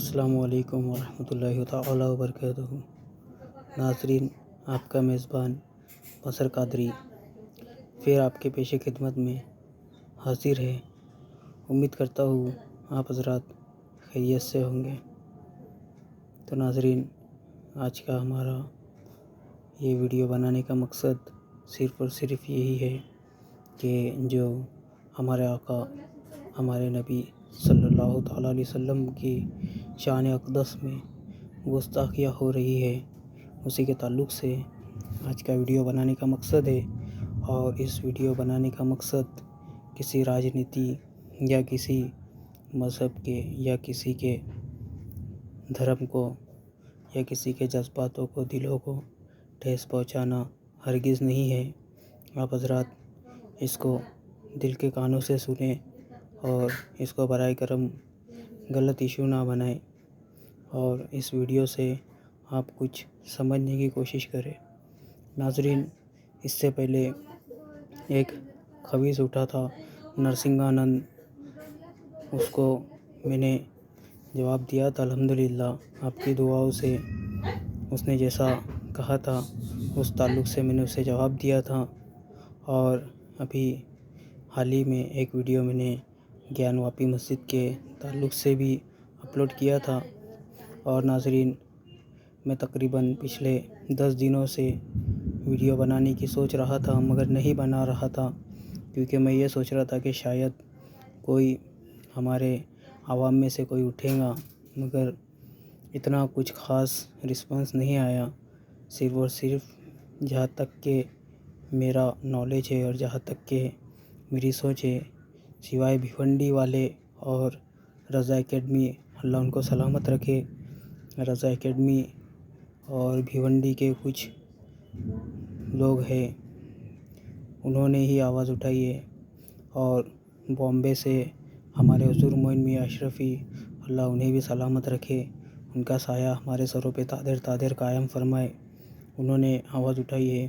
السلام علیکم ورحمۃ اللہ تعالیٰ وبرکاتہ۔ ناظرین، آپ کا میزبان بصر قادری پھر آپ کے پیش خدمت میں حاضر ہے۔ امید کرتا ہوں آپ حضرات خیریت سے ہوں گے۔ تو ناظرین، آج کا ہمارا یہ ویڈیو بنانے کا مقصد صرف اور صرف یہی ہے کہ جو ہمارے آقا ہمارے نبی صلی اللہ تعالیٰ علیہ وسلم کی شان اقدس میں گستاخیاں ہو رہی ہے، اسی کے تعلق سے آج کا ویڈیو بنانے کا مقصد ہے۔ اور اس ویڈیو بنانے کا مقصد کسی راجنیتی یا کسی مذہب کے یا کسی کے دھرم کو یا کسی کے جذباتوں کو، دلوں کو ٹھیس پہنچانا ہرگز نہیں ہے۔ آپ حضرات اس کو دل کے کانوں سے سنیں اور اس کو برائے کرم غلط ایشو نہ بنائیں، اور اس ویڈیو سے آپ کچھ سمجھنے کی کوشش کریں۔ ناظرین، اس سے پہلے ایک خویز اٹھا تھا نرسنگھانند، اس کو میں نے جواب دیا تھا الحمدللہ آپ کی دعاؤں سے۔ اس نے جیسا کہا تھا اس تعلق سے میں نے اسے جواب دیا تھا۔ اور ابھی حال ہی میں ایک ویڈیو میں نے گیان واپی مسجد کے تعلق سے بھی اپلوڈ کیا تھا۔ اور ناظرین، میں تقریباً پچھلے 10 دنوں سے ویڈیو بنانے کی سوچ رہا تھا مگر نہیں بنا رہا تھا، کیونکہ میں یہ سوچ رہا تھا کہ شاید کوئی ہمارے عوام میں سے کوئی اٹھے گا، مگر اتنا کچھ خاص رسپانس نہیں آیا۔ صرف اور صرف جہاں تک کہ میرا نالج ہے اور جہاں تک کہ میری سوچ ہے، سوائے بھیونڈی والے اور رضا اکیڈمی، اللہ ان کو سلامت رکھے، رضا اکیڈمی اور بھیونڈی کے کچھ لوگ ہیں، انہوں نے ہی آواز اٹھائی ہے۔ اور بامبے سے ہمارے حضور معین میاں اشرفی، اللہ انہیں بھی سلامت رکھے، ان کا سایہ ہمارے سروں پہ تادر تادر قائم فرمائے، انہوں نے آواز اٹھائی ہے۔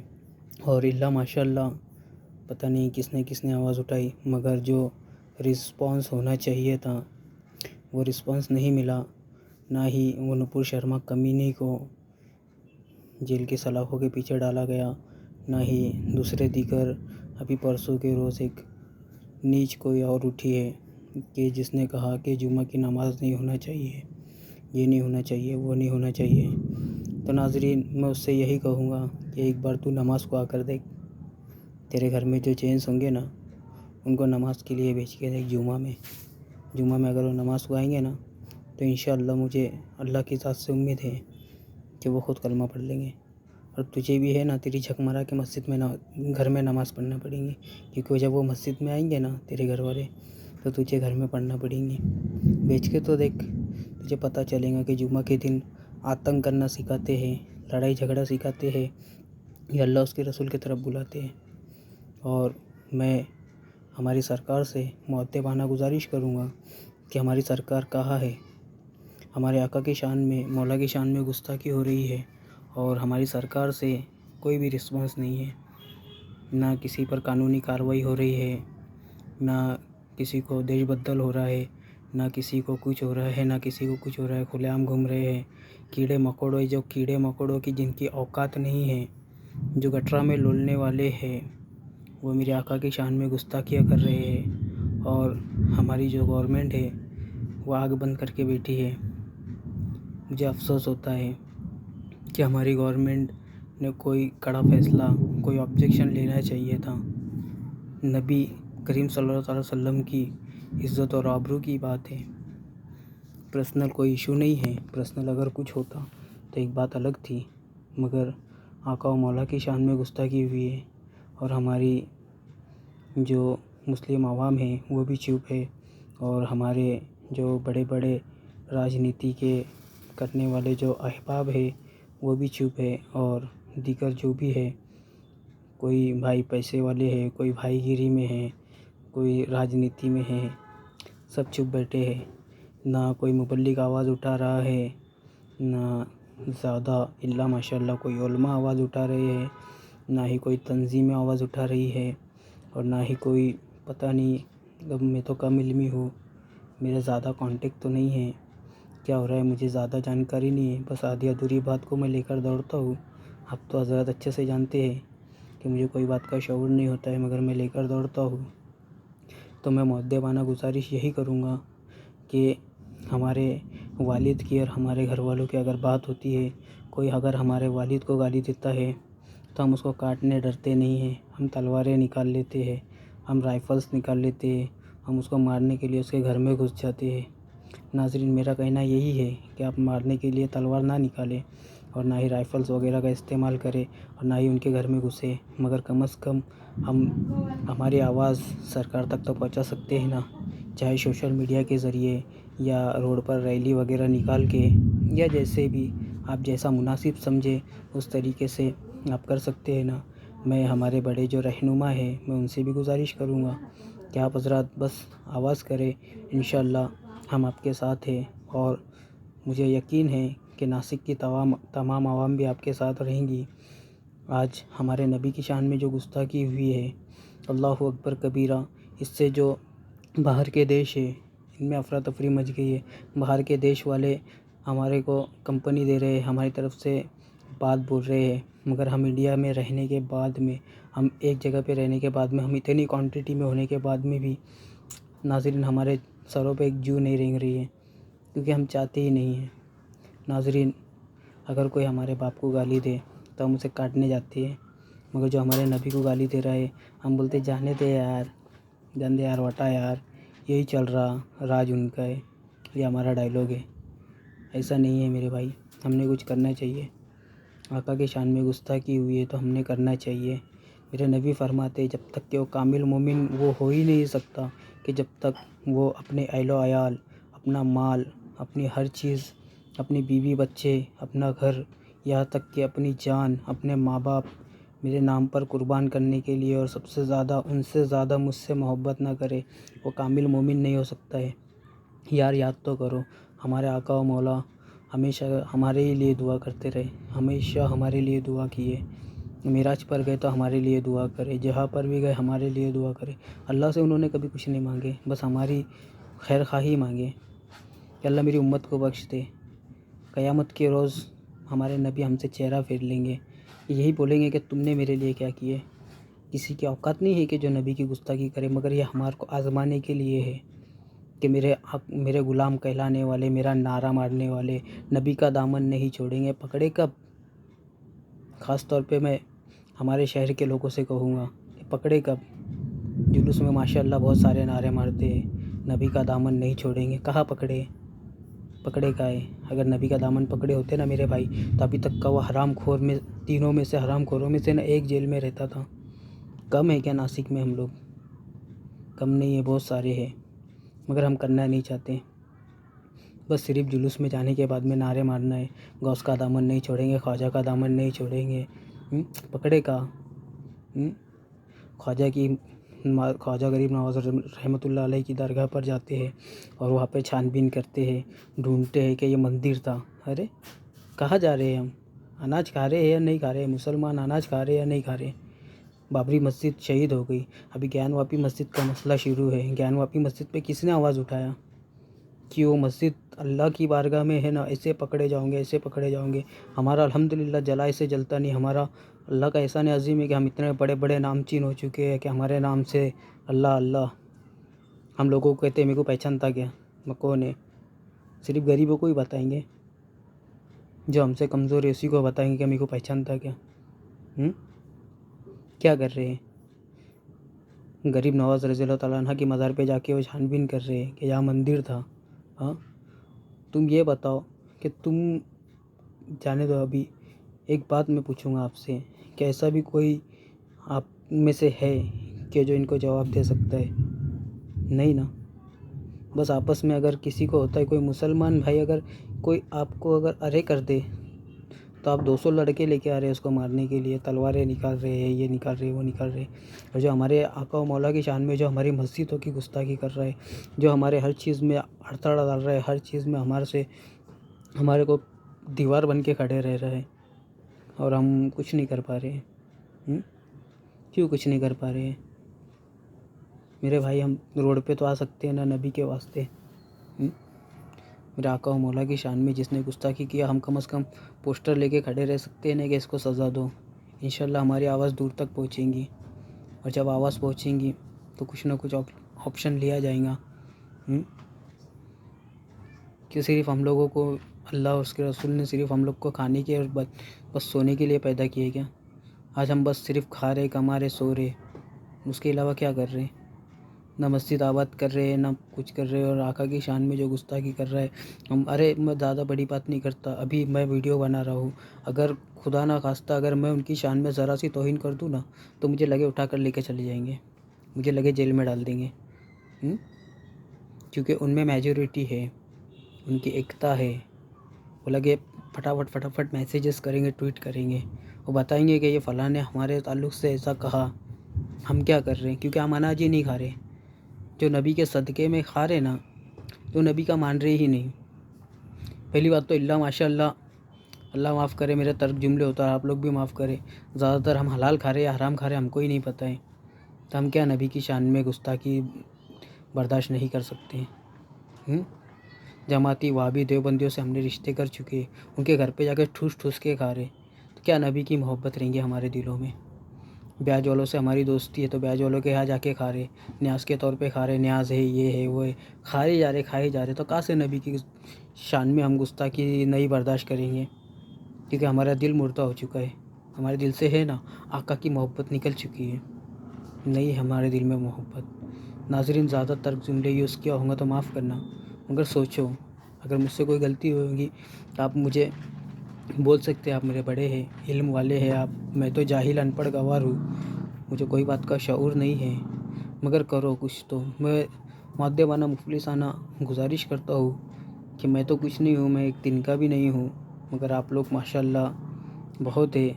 اور اللہ ماشاء اللہ، پتہ نہیں کس نے آواز اٹھائی، مگر جو رسپانس ہونا چاہیے تھا وہ رسپانس نہیں ملا۔ نہ ہی وہ نپور شرما کمینی کو جیل کی سلاخوں کے پیچھے ڈالا گیا، نہ ہی دوسرے دیگر ابھی پرسوں کے روز ایک نیچ کوئی اور اٹھی ہے کہ جس نے کہا کہ جمعہ کی نماز نہیں ہونا چاہیے، یہ نہیں ہونا چاہیے، وہ نہیں ہونا چاہیے۔ تو ناظرین، میں اس سے یہی کہوں گا کہ ایک بار تو نماز کو آ کر دیکھ، تیرے گھر میں جو چینز ہوں گے نا ان کو نماز کے لیے بھیج کے دیکھ۔ جمعہ میں اگر وہ نماز کو آئیں گے نا تو انشاءاللہ مجھے اللہ کی ذات سے امید ہے کہ وہ خود کلمہ پڑھ لیں گے۔ اور تجھے بھی ہے نا، تیری جھک مرا کے مسجد میں گھر میں نماز پڑھنا پڑیں گی، کیونکہ جب وہ مسجد میں آئیں گے نا تیرے گھر والے تو تجھے گھر میں پڑھنا پڑیں گی۔ بیچ کے تو دیکھ، تجھے پتہ چلے گا کہ جمعہ کے دن آتنک کرنا سکھاتے ہیں، لڑائی جھگڑا سکھاتے ہیں یا اللہ اس کے رسول کی طرف بلاتے ہیں۔ اور میں ہماری سرکار سے مؤدبانہ گزارش کروں گا کہ ہماری سرکار کہاں ہے؟ ہمارے آقا کی شان میں، مولا کی شان میں گستاخی ہو رہی ہے اور ہماری سرکار سے کوئی بھی رسپانس نہیں ہے، نہ کسی پر قانونی کارروائی ہو رہی ہے، نہ کسی کو دیش بدل ہو رہا ہے، نہ کسی کو کچھ ہو رہا ہے، نہ کسی کو کچھ ہو رہا ہے۔ کھلے عام گھوم رہے ہیں کیڑے مکوڑوں کی جن کی اوقات نہیں ہے، جو گٹرا میں لولنے والے ہیں، وہ میرے آقا کی شان میں گستاخیاں کر رہے ہیں۔ اور ہماری جو گورنمنٹ ہے وہ آنکھ بند کر کے بیٹھی ہے۔ مجھے افسوس ہوتا ہے کہ ہماری گورنمنٹ نے کوئی کڑا فیصلہ، کوئی آبجیکشن لینا چاہیے تھا۔ نبی کریم صلی اللہ علیہ وسلم کی عزت اور آبرو کی بات ہے، پرسنل کوئی ایشو نہیں ہے۔ پرسنل اگر کچھ ہوتا تو ایک بات الگ تھی، مگر آقا و مولا کی شان میں گستاخی ہوئی ہے اور ہماری جو مسلم عوام ہے وہ بھی چپ ہے، اور ہمارے جو بڑے بڑے راجنیتی کے کرنے والے جو احباب ہے وہ بھی چپ ہے، اور دیگر جو بھی ہے، کوئی بھائی پیسے والے ہیں، کوئی بھائی گیری میں ہے، کوئی راجنیتی میں ہے، سب چپ بیٹھے ہیں۔ نہ کوئی مبلغ آواز اٹھا رہا ہے، نہ زیادہ الا ماشاء اللہ کوئی علماء آواز اٹھا رہے ہیں، نہ ہی کوئی تنظیمیں آواز اٹھا رہی ہے، اور نہ ہی کوئی، پتہ نہیں، اب میں تو کم علمی ہوں، میرا زیادہ کانٹیکٹ تو نہیں ہے، کیا ہو رہا ہے مجھے زیادہ جانکاری نہیں ہے، بس آدھی ادھوری بات کو میں لے کر دوڑتا ہوں۔ آپ تو حضرات اچھے سے جانتے ہیں کہ مجھے کوئی بات کا شعور نہیں ہوتا ہے، مگر میں لے کر دوڑتا ہوں۔ تو میں مؤدبانہ گزارش یہی کروں گا کہ ہمارے والد کی اور ہمارے گھر والوں کی اگر بات ہوتی ہے، کوئی اگر ہمارے والد کو گالی دیتا ہے تو ہم اس کو کاٹنے ڈرتے نہیں ہیں، ہم تلواریں نکال لیتے ہیں، ہم رائفلس نکال لیتے ہیں، ہم اس کو مارنے کے لیے اس کے گھر میں گھس جاتے ہیں۔ ناظرین، میرا کہنا یہی ہے کہ آپ مارنے کے لیے تلوار نہ نکالیں اور نہ ہی رائفلس وغیرہ کا استعمال کریں اور نہ ہی ان کے گھر میں گھسیں، مگر کم از کم ہم ہماری آواز سرکار تک تو پہنچا سکتے ہیں نا، چاہے سوشل میڈیا کے ذریعے یا روڈ پر ریلی وغیرہ نکال کے، یا جیسے بھی آپ جیسا مناسب سمجھے اس طریقے سے آپ کر سکتے ہیں نا۔ میں ہمارے بڑے جو رہنما ہیں میں ان سے بھی گزارش کروں گا کہ آپ حضرات بس آواز کریں، انشاءاللہ ہم آپ کے ساتھ ہیں، اور مجھے یقین ہے کہ ناسک کی تمام عوام بھی آپ کے ساتھ رہیں گی۔ آج ہمارے نبی کی شان میں جو گستاخی ہوئی ہے، اللہ اکبر کبیرہ، اس سے جو باہر کے دیش ہے ان میں افراتفری مچ گئی ہے۔ باہر کے دیش والے ہمارے کو کمپنی دے رہے ہیں، ہماری طرف سے بات بول رہے ہیں، مگر ہم انڈیا میں رہنے کے بعد میں، ہم ایک جگہ پہ رہنے کے بعد میں، ہم اتنی کوانٹٹی میں ہونے کے بعد میں بھی ناظرین ہمارے سروں پہ ایک جو نہیں رینگ رہی ہے، کیونکہ ہم چاہتے ہی نہیں ہیں۔ ناظرین، اگر کوئی ہمارے باپ کو گالی دے تو ہم اسے کاٹنے جاتے ہیں، مگر جو ہمارے نبی کو گالی دے رہا ہے ہم بولتے جانے دے یار، جان دے یار، وٹا یار، یہی چل رہا راج ان کا ہے، یہ ہمارا ڈائلاگ ہے۔ ایسا نہیں ہے میرے بھائی، ہم نے کچھ کرنا چاہیے۔ آقا کی شان میں گستاخی ہوئی ہے تو ہم نے کرنا چاہیے۔ میرے نبی فرماتے جب تک کہ وہ کامل مومن وہ ہو ہی نہیں سکتا کہ جب تک وہ اپنے اہل و عیال، اپنا مال، اپنی ہر چیز، اپنی بیوی بچے، اپنا گھر، یہاں تک کہ اپنی جان، اپنے ماں باپ میرے نام پر قربان کرنے کے لیے، اور سب سے زیادہ ان سے زیادہ مجھ سے محبت نہ کرے، وہ کامل مومن نہیں ہو سکتا ہے۔ یار یاد تو کرو، ہمارے آقا و مولا ہمیشہ ہمارے ہی لیے دعا کرتے رہے، ہمیشہ ہمارے لیے دعا کیے۔ معراج پر گئے تو ہمارے لیے دعا کرے، جہاں پر بھی گئے ہمارے لیے دعا کرے۔ اللہ سے انہوں نے کبھی کچھ نہیں مانگے، بس ہماری خیر خواہی مانگے کہ اللہ میری امت کو بخش دے۔ قیامت کے روز ہمارے نبی ہم سے چہرہ پھیر لیں گے، یہی بولیں گے کہ تم نے میرے لیے کیا کیے۔ کسی کی اوقات نہیں ہے کہ جو نبی کی گستاخی کرے، مگر یہ ہمارے کو آزمانے کے لیے ہے کہ میرے غلام کہلانے والے، میرا نعرہ مارنے والے نبی کا دامن نہیں چھوڑیں گے۔ پکڑے کب؟ خاص طور پہ میں ہمارے شہر کے لوگوں سے کہوں گا کہ پکڑے کب؟ جلوس میں ماشاءاللہ بہت سارے نعرے مارتے ہیں، نبی کا دامن نہیں چھوڑیں گے، کہاں پکڑے؟ پکڑے کا ہے؟ اگر نبی کا دامن پکڑے ہوتے نا میرے بھائی تو ابھی تک کا وہ حرام خور میں، تینوں میں سے حرام خوروں میں سے نہ ایک جیل میں رہتا تھا۔ کم ہے کیا ناسک میں ہم لوگ؟ کم نہیں ہے، بہت سارے ہیں، مگر ہم کرنا نہیں چاہتے۔ بس صرف جلوس میں جانے کے بعد میں نعرے مارنا ہے، غوث کا دامن نہیں چھوڑیں گے، خواجہ کا دامن نہیں چھوڑیں گے۔ پکڑے کا؟ خواجہ غریب نواز رحمۃ اللہ علیہ کی درگاہ پر جاتے ہیں اور وہاں پہ چھان بین کرتے ہیں، ڈھونڈتے ہیں کہ یہ مندر تھا۔ ارے کہاں جا رہے ہیں ہم؟ اناج کھا رہے ہیں یا نہیں کھا رہے ہیں؟ مسلمان اناج کھا رہے ہیں یا نہیں کھا رہے ہیں؟ بابری مسجد شہید ہو گئی، ابھی گیان واپی مسجد کا مسئلہ شروع ہے۔ گیان واپی مسجد پہ کس نے آواز اٹھایا کہ وہ مسجد اللہ کی بارگاہ میں ہے نا، ایسے پکڑے جاؤں گے، ایسے پکڑے جاؤں گے؟ ہمارا الحمدللہ جلا ایسے جلتا نہیں، ہمارا اللہ کا احسان عظیم ہے کہ ہم اتنے بڑے بڑے نامچین ہو چکے ہیں کہ ہمارے نام سے اللہ اللہ، ہم لوگوں کو کہتے ہیں۔ میرے کو پہچانتا کیا میں کون ہے؟ صرف غریبوں کو ہی بتائیں گے، جو ہم سے کمزور ہے اسی کو بتائیں گے کہ میرے کو پہچانتا کیا؟ کیا کر رہے ہیں؟ غریب نواز رضی اللہ تعالیٰ عنہ کی مزار پہ جا کے وہ چھان بین کر رہے ہیں کہ یہاں مندر تھا۔ ہاں، تم یہ بتاؤ کہ تم جانے دو۔ ابھی ایک بات میں پوچھوں گا آپ سے کہ ایسا بھی کوئی آپ میں سے ہے کہ جو ان کو جواب دے سکتا ہے؟ نہیں نا۔ بس آپس میں اگر کسی کو ہوتا ہے، کوئی مسلمان بھائی اگر کوئی آپ کو اگر ارے کر دے تو آپ 200 لڑکے لے کے آ رہے ہیں اس کو مارنے کے لیے، تلواریں نکال رہے ہیں، یہ نکال رہے ہیں، وہ نکال رہے ہیں۔ اور جو ہمارے آقا و مولا کی شان میں جو ہماری مسجدوں کی گستاخی کر رہا ہے، جو ہمارے ہر چیز میں اڑتاڑا ڈال رہا ہے، ہر چیز میں ہمارے کو دیوار بن کے کھڑے رہ رہا ہے، اور ہم کچھ نہیں کر پا رہے ہیں۔ کیوں کچھ نہیں کر پا رہے ہیں میرے بھائی؟ ہم روڈ پہ تو آ سکتے ہیں نا نبی کے واسطے؟ میرے آقا و مولا کی شان میں جس نے گستاخی کیا، ہم کم از کم پوسٹر لے کے کھڑے رہ سکتے ہیں نا کہ اس کو سزا دو. انشاءاللہ ہماری آواز دور تک پہنچیں گی، اور جب آواز پہنچیں گی تو کچھ نہ کچھ آپشن لیا جائے گا. کہ صرف ہم لوگوں کو اللہ اور اس کے رسول نے صرف ہم لوگ کو کھانے کے اور بس سونے کے لیے پیدا کیے کیا؟ آج ہم بس صرف کھا رہے، کما رہے، سو رہے، اس کے علاوہ کیا کر رہے ہیں؟ نہ مسجد آباد کر رہے ہیں، نہ کچھ کر رہے ہیں. اور آقا کی شان میں جو گستاخی کر رہا ہے میں زیادہ بڑی بات نہیں کرتا. ابھی میں ویڈیو بنا رہا ہوں، اگر خدا نہ خواستہ اگر میں ان کی شان میں ذرا سی توہین کر دوں نا تو مجھے لگے اٹھا کر لے کے چلے جائیں گے، مجھے لگے جیل میں ڈال دیں گے. کیونکہ ان میں میجورٹی ہے، ان کی ایکتا ہے. وہ لگے فٹافٹ میسیجز کریں گے، ٹویٹ کریں گے، وہ بتائیں گے کہ یہ فلاں نے ہمارے تعلق سے ایسا کہا. ہم کیا کر رہے ہیں؟ کیونکہ ہم اناج ہی نہیں کھا رہے. جو نبی کے صدقے میں کھا رہے نا، تو نبی کا مان رہے ہی نہیں. پہلی بات تو اللہ ماشاء اللہ، اللہ معاف کرے میرے ترک جملے ہوتا ہے، آپ لوگ بھی معاف کرے. زیادہ تر ہم حلال کھا رہے یا حرام کھا رہے ہم کو ہی نہیں پتہ ہے. تو ہم کیا نبی کی شان میں گستاخی برداشت نہیں کر سکتے ہیں؟ جماعتی وہابی دیوبندیوں سے ہم نے رشتے کر چکے، ان کے گھر پہ جا کے ٹھوس کے کھا رہے. تو کیا نبی کی محبت رہیں گی ہمارے دلوں میں؟ بیاج والوں سے ہماری دوستی ہے تو بیاج والوں کے یہاں جا کے کھا رہے، نیاز کے طور پہ کھا رہے، نیاز ہے، یہ ہے، وہ ہے، کھائے جا رہے. تو کہاں سے نبی کی شان میں ہم گستاخی نہیں برداشت کریں گے؟ کیونکہ ہمارا دل مردہ ہو چکا ہے. ہمارے دل سے ہے نا آقا کی محبت نکل چکی ہے، نہیں ہمارے دل میں محبت. ناظرین زیادہ ترک جملے یوز کیا ہوں گا تو معاف کرنا، مگر سوچو اگر مجھ سے کوئی غلطی ہوگی تو آپ مجھے بول سکتے ہیں، آپ میرے بڑے ہیں، علم والے ہیں آپ. میں تو جاہل ان پڑھ گنوار ہوں، مجھے کوئی بات کا شعور نہیں ہے، مگر کرو کچھ تو. میں مؤدبانہ مفلسانہ گزارش کرتا ہوں کہ میں تو کچھ نہیں ہوں، میں ایک دن کا بھی نہیں ہوں، مگر آپ لوگ ماشاءاللہ بہت ہے.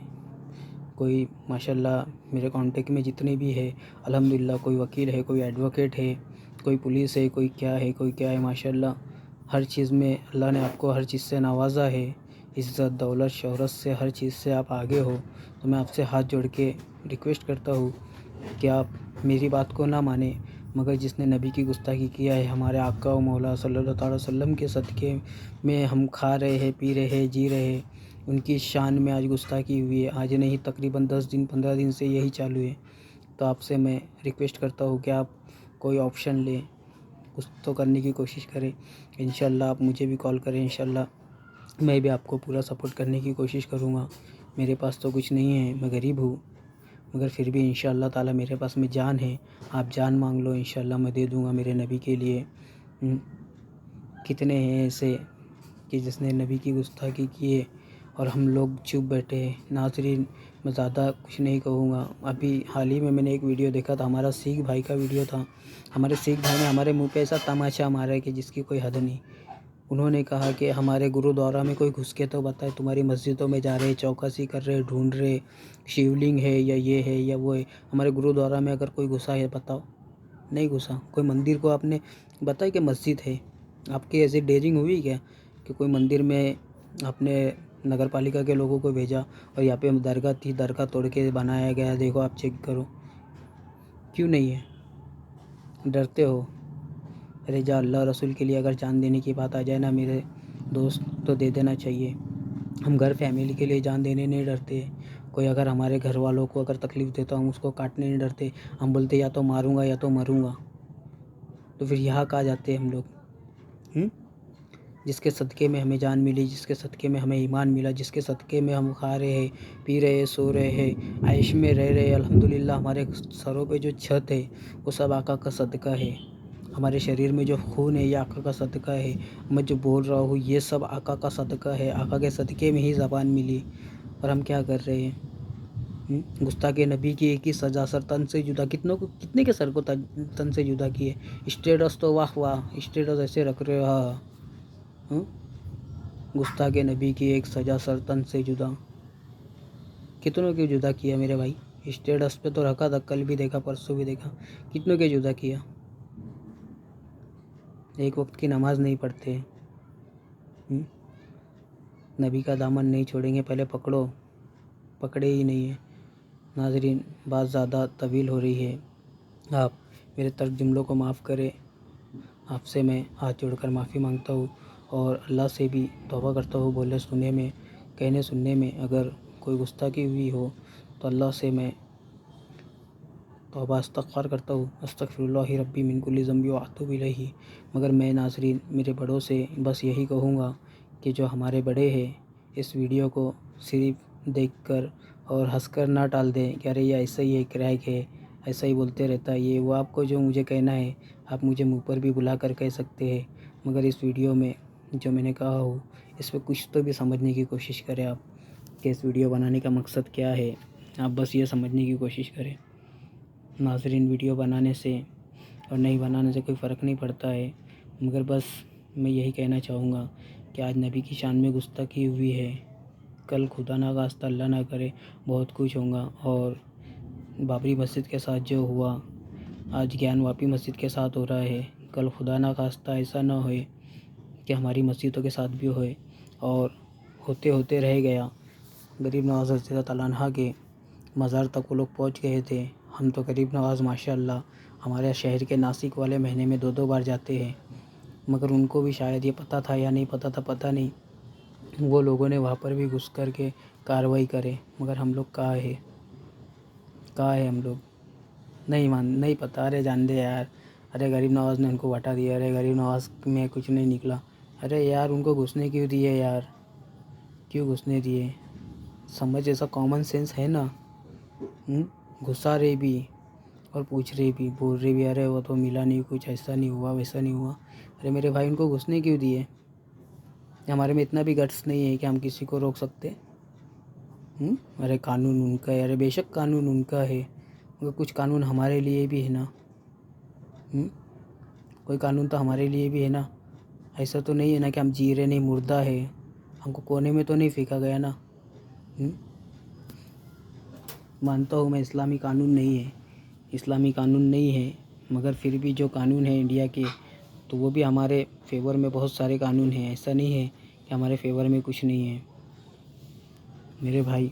کوئی ماشاءاللہ میرے کانٹیکٹ میں جتنے بھی ہے الحمدللہ، کوئی وکیل ہے، کوئی ایڈوکیٹ ہے، کوئی پولیس ہے، کوئی کیا ہے ماشاءاللہ. ہر چیز میں اللہ نے آپ کو ہر چیز سے نوازا ہے، عزت، دولت، شہرت سے، ہر چیز سے آپ آگے ہو. تو میں آپ سے ہاتھ جوڑ کے ریکویسٹ کرتا ہوں کہ آپ میری بات کو نہ مانیں، مگر جس نے نبی کی گستاخی کیا ہے، ہمارے آقا و مولا صلی اللہ تعالیٰ وسلم کے صدقے میں ہم کھا رہے ہیں، پی رہے ہیں، جی رہے ہیں، ان کی شان میں آج گستاخی ہوئی ہے. آج نہیں، تقریباً 10 دن 15 دن سے یہی چالو ہے. تو آپ سے میں ریکویسٹ کرتا ہوں کہ آپ کوئی آپشن لیں، کچھ تو کرنے کی کوشش کریں. انشاءاللہ آپ مجھے بھی کال کریں، انشاءاللہ میں بھی آپ کو پورا سپورٹ کرنے کی کوشش کروں گا. میرے پاس تو کچھ نہیں ہے، میں غریب ہوں، مگر پھر بھی انشاءاللہ تعالیٰ میرے پاس میں جان ہے. آپ جان مانگ لو، انشاءاللہ میں دے دوں گا میرے نبی کے لیے. کتنے ہیں ایسے کہ جس نے نبی کی گستاخی کیے اور ہم لوگ چپ بیٹھے ہیں. ناظرین میں زیادہ کچھ نہیں کہوں گا. ابھی حال ہی میں نے ایک ویڈیو دیکھا تھا، ہمارا سکھ بھائی کا ویڈیو تھا. ہمارے سکھ بھائی نے ہمارے منہ پہ ایسا تماشا مارا ہے کہ جس کی کوئی حد نہیں. انہوں نے کہا کہ ہمارے گرودوارا میں کوئی گھس کے تو بتائے، تمہاری مسجدوں میں جا رہے، چوکسی کر رہے، ڈھونڈ رہے شیولنگ ہے یا یہ ہے یا وہ ہے. ہمارے گرودوارا میں اگر کوئی گھسا ہے بتاؤ؟ نہیں گھسا. کوئی مندر کو آپ نے بتایا کہ مسجد ہے؟ آپ کی ایسی ڈیرنگ ہوئی کیا کہ کوئی مندر میں آپ نے نگر پالیکا کے لوگوں کو بھیجا اور یہاں پہ درگاہ تھی، درگاہ توڑ کے بنایا گیا، دیکھو آپ چیک کرو؟ کیوں نہیں ہے؟ ڈرتے ہو؟ ارے جا، اللہ رسول کے لیے اگر جان دینے کی بات آ جائے نا میرے دوست تو دے دینا چاہیے. ہم گھر فیملی کے لیے جان دینے نہیں ڈرتے. کوئی اگر ہمارے گھر والوں کو اگر تکلیف دیتا ہوں اس کو کاٹنے نہیں ڈرتے. ہم بولتے یا تو ماروں گا یا تو مروں گا. تو پھر یہاں کہاں جاتے ہم لوگ؟ جس کے صدقے میں ہمیں جان ملی، جس کے صدقے میں ہمیں ایمان ملا، جس کے صدقے میں ہم کھا رہے ہیں، پی رہے ہیں، سو رہے ہیں، عیش میں رہ رہے ہیں. الحمدللہ ہمارے سروں پہ جو چھت ہے وہ سب آقا کا صدقہ ہے. ہمارے شریر میں جو خون ہے یہ آقا کا صدقہ ہے. میں جو بول رہا ہوں یہ سب آقا کا صدقہ ہے. آقا کے صدقے میں ہی زبان ملی. اور ہم کیا کر رہے ہیں؟ گستاخ نبی کی ایک ہی سزا، سر تن سے جدا. کتنے کے سر کو تن سے جدا کیے؟ اسٹیٹس تو واہ واہ، اسٹیٹس ایسے رکھ رہے ہو. گستاخ نبی کی ایک سزا، سر تن سے جدا. کتنوں کے جدا کیا میرے بھائی؟ اسٹیٹس پہ تو رکھا تھا، کل بھی دیکھا، پرسوں بھی دیکھا. کتنوں کے جدا کیا؟ ایک وقت کی نماز نہیں پڑھتے. نبی کا دامن نہیں چھوڑیں گے. پہلے پکڑو، پکڑے ہی نہیں ہیں. ناظرین بات زیادہ طویل ہو رہی ہے، آپ میرے ترک جملوں کو معاف کریں. آپ سے میں ہاتھ جوڑ کر معافی مانگتا ہوں. اور اللہ سے بھی توبہ کرتا ہوں بولنے سننے میں کہنے سننے میں اگر کوئی گستاخی ہوئی ہو تو اللہ سے میں توبہ استغفار کرتا ہوں، استغفر اللہ ربی من کل ذنب واتوب الیہ۔ مگر میں ناظرین میرے بڑوں سے بس یہی کہوں گا کہ جو ہمارے بڑے ہیں اس ویڈیو کو صرف دیکھ کر اور ہنس کر نہ ٹال دیں کہ ارے یہ ایسا ہی ہے، کریک ہے، ایسا ہی بولتے رہتا ہے یہ وہ۔ آپ کو جو مجھے کہنا ہے آپ مجھے منہ پر بھی بلا کر کہہ سکتے ہیں، مگر اس ویڈیو میں جو میں نے کہا ہو اس پہ کچھ تو بھی سمجھنے کی کوشش کریں آپ کہ اس ویڈیو بنانے کا مقصد کیا ہے۔ آپ بس یہ سمجھنے کی کوشش کریں۔ ناظرین ویڈیو بنانے سے اور نہیں بنانے سے کوئی فرق نہیں پڑتا ہے، مگر بس میں یہی کہنا چاہوں گا کہ آج نبی کی شان میں گستاخی ہوئی ہے، کل خدا نہ خواستہ اللہ نہ کرے بہت کچھ ہوگا۔ اور بابری مسجد کے ساتھ جو ہوا آج گیان واپی مسجد کے ساتھ ہو رہا ہے، کل خدا نہ خواستہ ایسا نہ ہوئے کہ ہماری مسجدوں کے ساتھ بھی ہوئے۔ اور ہوتے ہوتے رہ گیا، غریب نواز حضرت تعالیٰ عنہ کے مزار تک وہ لوگ پہنچ گئے تھے۔ ہم تو غریب نواز ماشاءاللہ ہمارے شہر کے ناسک والے مہینے میں 2 بار جاتے ہیں، مگر ان کو بھی شاید یہ پتہ تھا یا نہیں پتہ تھا پتہ نہیں، وہ لوگوں نے وہاں پر بھی گھس کر کے کارروائی کرے، مگر ہم لوگ کہاں ہے ہم لوگ نہیں پتہ۔ ارے جان دے یار، ارے غریب نواز نے ان کو ہٹا دیا، ارے غریب نواز میں کچھ نہیں نکلا، ارے یار ان کو گھسنے کیوں دیے یار، کیوں گھسنے دیے؟ سمجھ جیسا کامن سینس ہے نا، گھسا رہے بھی اور پوچھ رہے بھی، بول رہے بھی ارے وہ تو ملا نہیں کچھ، ایسا نہیں ہوا ویسا نہیں ہوا۔ ارے میرے بھائی ان کو گھسنے کیوں دیے؟ ہمارے میں اتنا بھی گٹس نہیں ہے کہ ہم کسی کو روک سکتے۔ ارے قانون ان کا ہے، ارے بے شک قانون ان کا ہے، مگر کچھ قانون ہمارے لیے بھی ہے نا، کوئی قانون تو ہمارے لیے بھی ہے نا۔ ایسا تو نہیں ہے نا کہ ہم جی رہے نہیں، مردہ ہے، ہم کو کونے میں تو نہیں پھینکا گیا نا۔ مانتا ہوں میں اسلامی قانون نہیں ہے، مگر پھر بھی جو قانون ہے انڈیا کے تو وہ بھی ہمارے فیور میں بہت سارے قانون ہیں، ایسا نہیں ہے کہ ہمارے فیور میں کچھ نہیں ہے۔ میرے بھائی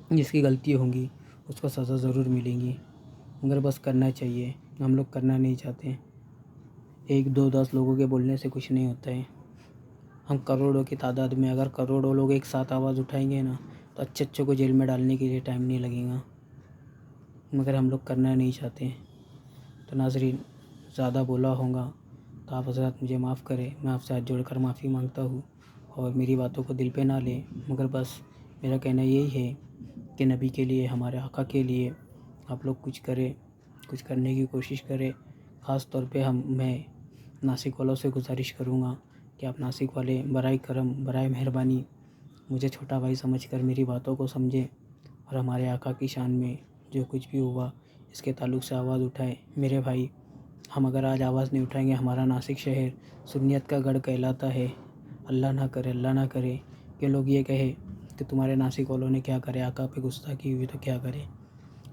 جس کی غلطی ہوں گی اس کو سزا ضرور ملیں گی، مگر بس کرنا چاہیے، ہم لوگ کرنا نہیں چاہتے۔ 1 2 10 لوگوں کے بولنے سے کچھ نہیں ہوتا ہے، ہم کروڑوں کی تعداد میں اگر کروڑوں لوگ ایک ساتھ آواز اٹھائیں گے نا تو اچھے کو جیل میں ڈالنے کے لیے ٹائم نہیں لگے گا، مگر ہم لوگ کرنا نہیں چاہتے۔ تو ناظرین زیادہ بولا ہوگا تو آپ حضرات مجھے معاف کریں، میں آپ سے ہاتھ جوڑ کر معافی مانگتا ہوں، اور میری باتوں کو دل پہ نہ لیں، مگر بس میرا کہنا یہی ہے کہ نبی کے لیے، ہمارے آقا کے لیے آپ لوگ کچھ کریں، کچھ کرنے کی کوشش کریں۔ خاص طور پہ میں ناسک والوں سے گزارش کروں گا کہ آپ ناسک والے برائے کرم برائے مہربانی مجھے چھوٹا بھائی سمجھ کر میری باتوں کو سمجھیں، اور ہمارے آقا کی شان میں جو کچھ بھی ہوا اس کے تعلق سے آواز اٹھائیں۔ میرے بھائی ہم اگر آج آواز نہیں اٹھائیں گے، ہمارا ناسک شہر سنیت کا گڑھ کہلاتا ہے۔ اللہ نہ کرے کہ لوگ یہ کہے کہ تمہارے ناسک والوں نے کیا کرے، آقا پہ گستاخی ہوئی تو کیا کرے۔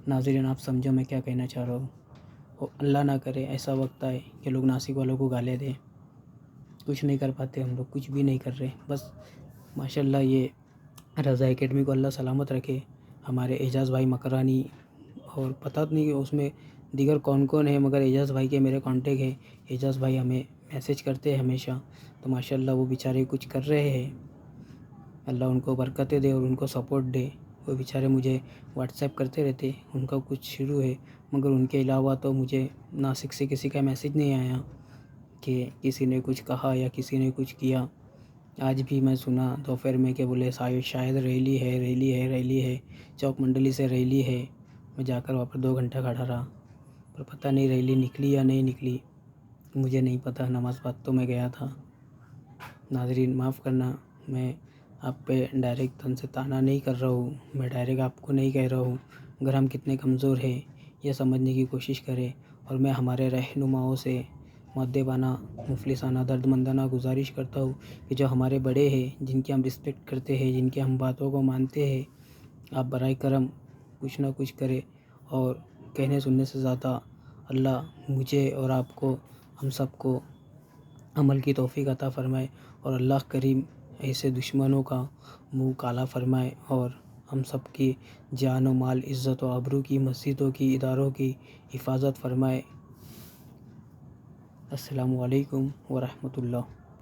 ناظرین آپ سمجھو میں کیا کہنا چاہ رہا ہوں، اللہ نہ کرے ایسا وقت آئے کہ لوگ ناسک والوں کو گالے دیں۔ کچھ نہیں کر پاتے ہم لوگ، کچھ بھی نہیں کر رہے، بس ماشاءاللہ یہ رضا اکیڈمی کو اللہ سلامت رکھے۔ ہمارے اعجاز بھائی مکرانی اور پتہ نہیں کہ اس میں دیگر کون ہے، مگر اعجاز بھائی کے میرے کانٹیکٹ ہیں، اعجاز بھائی ہمیں میسیج کرتے ہیں ہمیشہ، تو ماشاءاللہ وہ بیچارے کچھ کر رہے ہیں، اللہ ان کو برکتیں دے اور ان کو سپورٹ دے۔ وہ بیچارے مجھے واٹس ایپ کرتے رہتے، ان کا کچھ شروع ہے، مگر ان کے علاوہ تو مجھے ناسک سے کسی کا میسیج نہیں آیا کہ کسی نے کچھ کہا یا کسی نے کچھ کیا۔ آج بھی میں سنا دوپہر میں کہ بولے شاید ریلی ہے چوک منڈلی سے ریلی ہے، میں جا کر وہاں پر 2 گھنٹہ کھڑا رہا، پر پتہ نہیں ریلی نکلی یا نہیں نکلی، مجھے نہیں پتہ، نماز پڑھ تو میں گیا تھا۔ ناظرین معاف کرنا، میں آپ پہ ڈائریکٹ تن سے طعنہ نہیں کر رہا ہوں، میں ڈائریکٹ آپ کو نہیں کہہ رہا ہوں، اگر ہم کتنے کمزور ہیں یہ سمجھنے کی کوشش کریں، اور میں ہمارے رہنماؤں سے مؤدبانہ مفلسانہ دردمندانہ گزارش کرتا ہوں کہ جو ہمارے بڑے ہیں، جن کی ہم رسپیکٹ کرتے ہیں، جن کی ہم باتوں کو مانتے ہیں، آپ برائے کرم کچھ نہ کچھ کرے، اور کہنے سننے سے زیادہ اللہ مجھے اور آپ کو، ہم سب کو عمل کی توفیق عطا فرمائے، اور اللہ کریم ایسے دشمنوں کا منہ کالا فرمائے، اور ہم سب کی جان و مال عزت و آبرو کی، مسجدوں کی، اداروں کی حفاظت فرمائے۔ السلام علیکم ورحمۃ اللہ۔